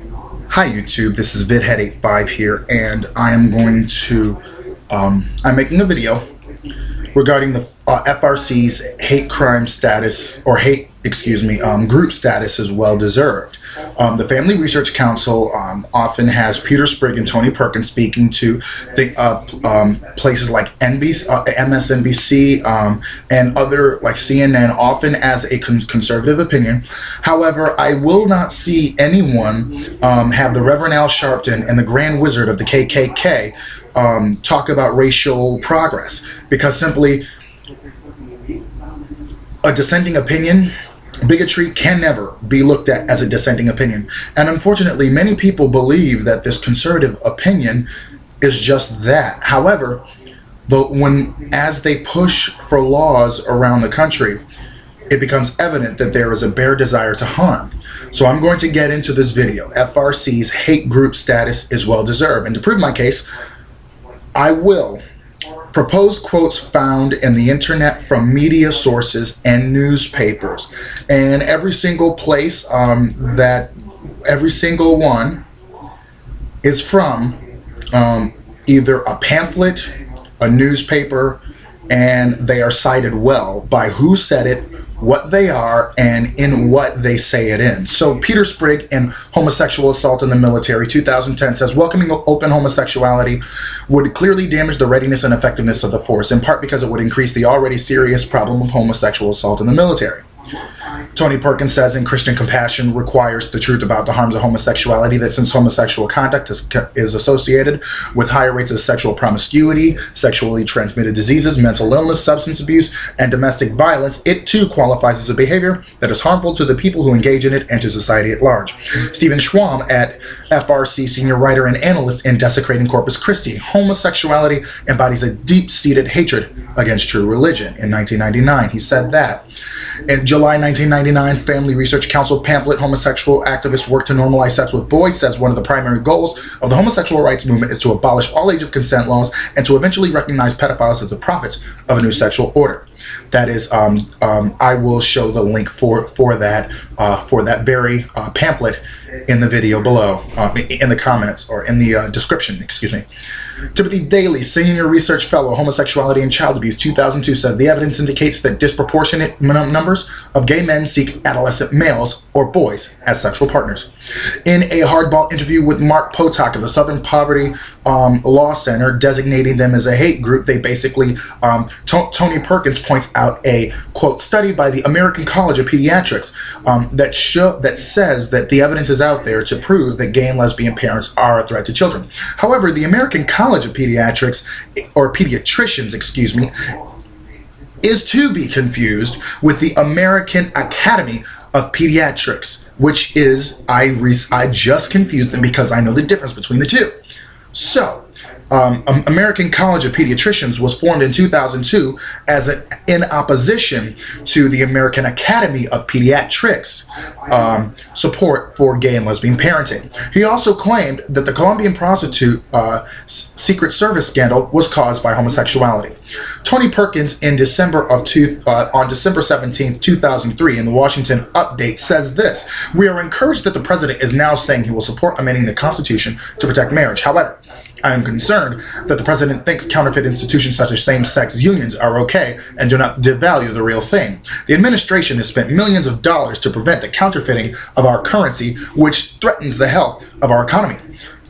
Hi YouTube, this is VidHead85 here, and I am going to, I'm making a video regarding the FRC's hate crime status, or group status is well deserved. The Family Research Council often has Peter Sprigg and Tony Perkins speaking to places like MSNBC and other like CNN, often as a conservative opinion. However, I will not see anyone have the Reverend Al Sharpton and the Grand Wizard of the KKK talk about racial progress, because simply a dissenting opinion, bigotry can never be looked at as a dissenting opinion. And unfortunately, many people believe that this conservative opinion is just that. However, as they push for laws around the country, it becomes evident that there is a bare desire to harm. So I'm going to get into this video. FRC's hate group status is well deserved. And to prove my case, I will propose quotes found in the internet from media sources and newspapers, and every single place every single one is from either a pamphlet, a newspaper, and they are cited well by who said it, what they are, and in what they say it in. So Peter Sprigg in Homosexual Assault in the Military 2010 says, welcoming open homosexuality would clearly damage the readiness and effectiveness of the force, in part because it would increase the already serious problem of homosexual assault in the military. Tony Perkins says, in Christian Compassion requires the truth about the harms of homosexuality, that since homosexual conduct is associated with higher rates of sexual promiscuity, sexually transmitted diseases, mental illness, substance abuse, and domestic violence, it too qualifies as a behavior that is harmful to the people who engage in it and to society at large. Stephen Schwam, at FRC senior writer and analyst in Desecrating Corpus Christi, homosexuality embodies a deep-seated hatred against true religion. In 1999, he said that. In July 1999, Family Research Council pamphlet, Homosexual Activists Work to Normalize Sex with Boys, says one of the primary goals of the homosexual rights movement is to abolish all age of consent laws and to eventually recognize pedophiles as the prophets of a new sexual order. That is, I will show the link for that very pamphlet in the video below, in the comments, or in the description, excuse me. Timothy Daly, Senior Research Fellow, Homosexuality and Child Abuse, 2002, says the evidence indicates that disproportionate numbers of gay men seek adolescent males or boys as sexual partners. In a hardball interview with Mark Potok of the Southern Poverty Law Center, designating them as a hate group, they basically, Tony Perkins points out a, quote, study by the American College of Pediatrics that says that the evidence is out there to prove that gay and lesbian parents are a threat to children. However, the American College of Pediatrics, or pediatricians, excuse me, is to be confused with the American Academy of Pediatrics, which is, I just confused them because I know the difference between the two. So, American College of Pediatricians was formed in 2002 in opposition to the American Academy of Pediatrics support for gay and lesbian parenting. He also claimed that the Colombian prostitute Secret Service scandal was caused by homosexuality. Tony Perkins on December 17, 2003 in the Washington Update says this: we are encouraged that the president is now saying he will support amending the Constitution to protect marriage. However, I am concerned that the president thinks counterfeit institutions such as same-sex unions are okay and do not devalue the real thing. The administration has spent millions of dollars to prevent the counterfeiting of our currency, which threatens the health of our economy.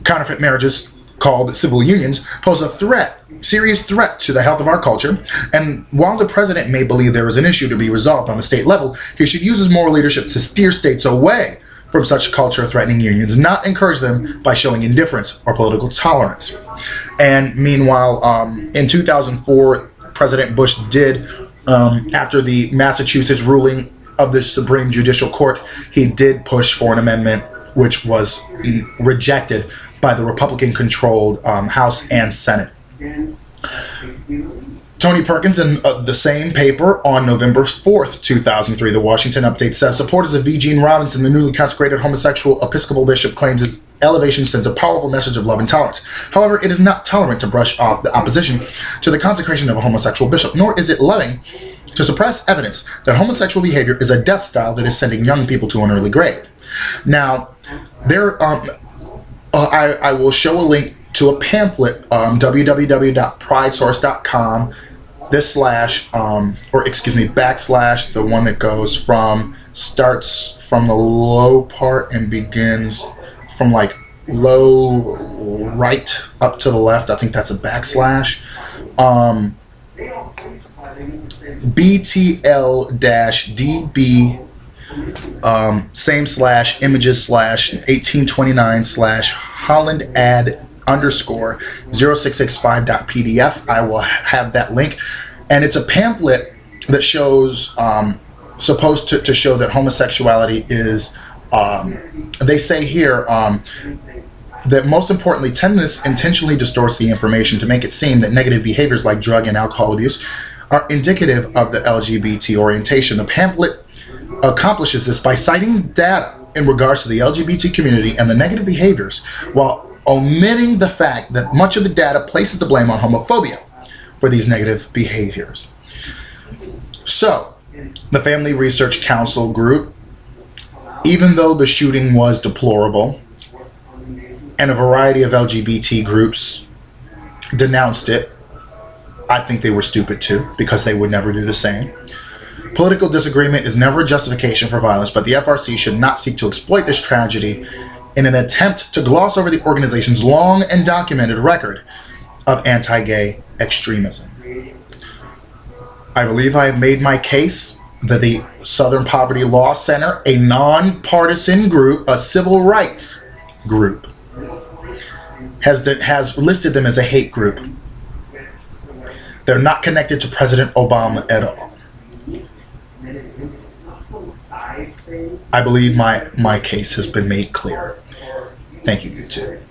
Counterfeit marriages, called civil unions, pose a serious threat to the health of our culture, and while the president may believe there is an issue to be resolved on the state level, he should use his moral leadership to steer states away from such culture-threatening unions, not encourage them by showing indifference or political tolerance. And meanwhile, in 2004, President Bush did, after the Massachusetts ruling of the Supreme Judicial Court, he did push for an amendment which was rejected by the Republican-controlled House and Senate. Tony Perkins, in the same paper on November 4th, 2003, the Washington Update says, supporters of V. Gene Robinson, the newly consecrated homosexual Episcopal bishop, claims his elevation sends a powerful message of love and tolerance. However, it is not tolerant to brush off the opposition to the consecration of a homosexual bishop, nor is it loving to suppress evidence that homosexual behavior is a death style that is sending young people to an early grave. Now, there, I will show a link to a pamphlet, www.pridesource.com, / the one that goes starts from the low part and begins from like low right up to the left. I think that's a / BTL-DB same / images / 1829 / Holland ad _ 0665.pdf. I will have that link, and it's a pamphlet that shows supposed to show that homosexuality is they say here that most importantly, tennis intentionally distorts the information to make it seem that negative behaviors like drug and alcohol abuse are indicative of the LGBT orientation. The pamphlet accomplishes this by citing data in regards to the LGBT community and the negative behaviors, while omitting the fact that much of the data places the blame on homophobia for these negative behaviors. So, the Family Research Council group, even though the shooting was deplorable, and a variety of LGBT groups denounced it, I think they were stupid too, because they would never do the same. Political disagreement is never a justification for violence, but the FRC should not seek to exploit this tragedy in an attempt to gloss over the organization's long and documented record of anti-gay extremism. I believe I have made my case that the Southern Poverty Law Center, a nonpartisan group, a civil rights group, has listed them as a hate group. They're not connected to President Obama at all. I believe my case has been made clear. Thank you, YouTube.